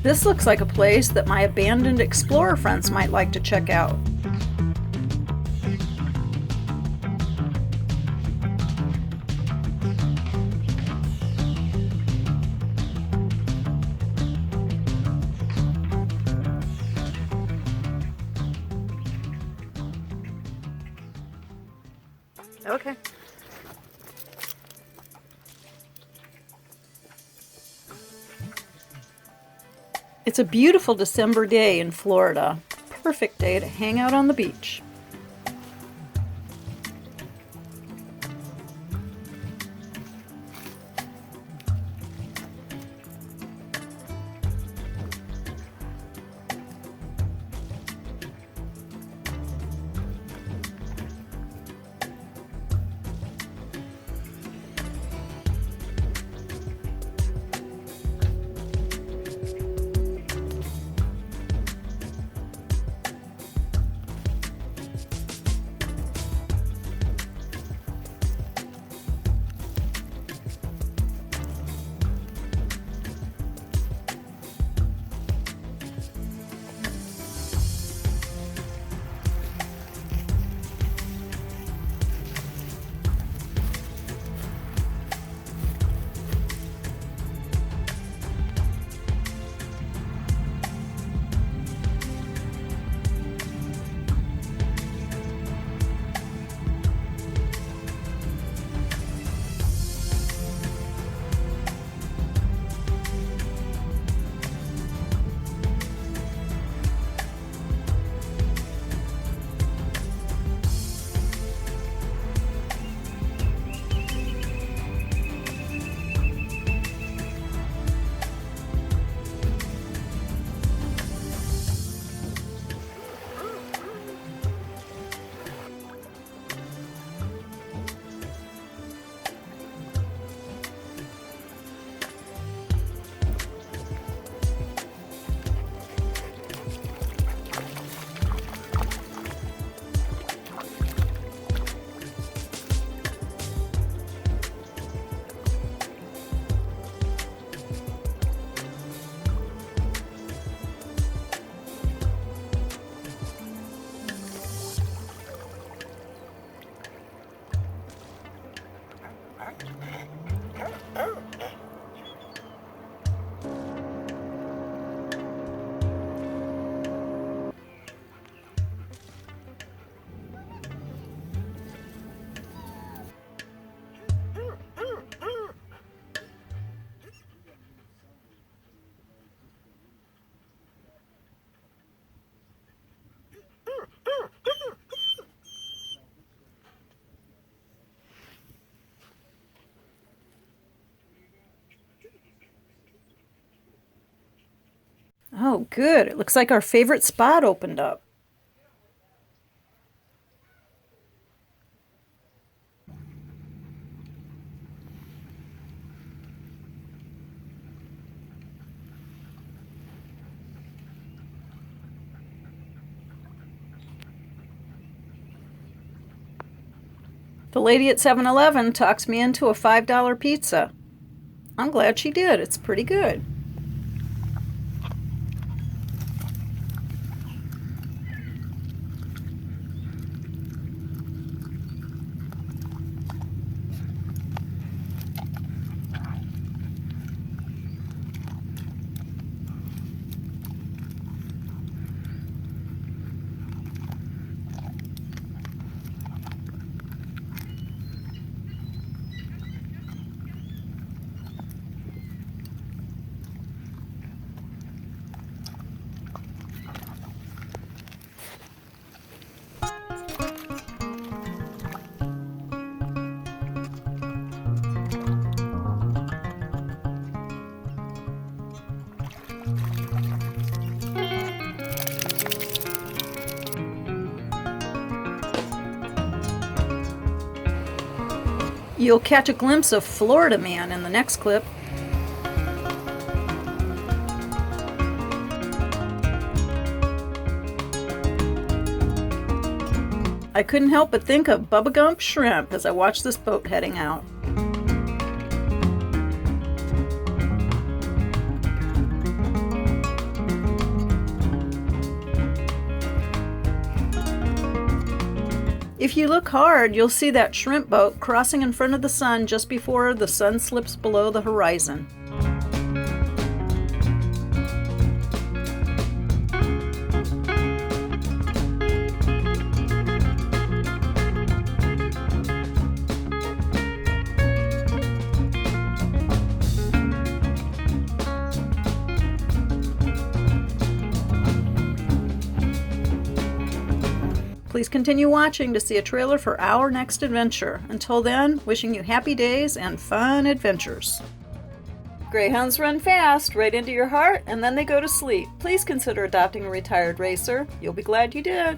This looks like a place that my abandoned explorer friends might like to check out. Okay. It's a beautiful December day in Florida. Perfect day to hang out on the beach. Oh, good. It looks like our favorite spot opened up. The lady at 7-Eleven talks me into a $5 pizza. I'm glad she did. It's pretty good. You'll catch a glimpse of Florida Man in the next clip. I couldn't help but think of Bubba Gump Shrimp as I watched this boat heading out. If you look hard, you'll see that shrimp boat crossing in front of the sun just before the sun slips below the horizon. Please continue watching to see a trailer for our next adventure. Until then, wishing you happy days and fun adventures. Greyhounds run fast, right into your heart, and then they go to sleep. Please consider adopting a retired racer. You'll be glad you did.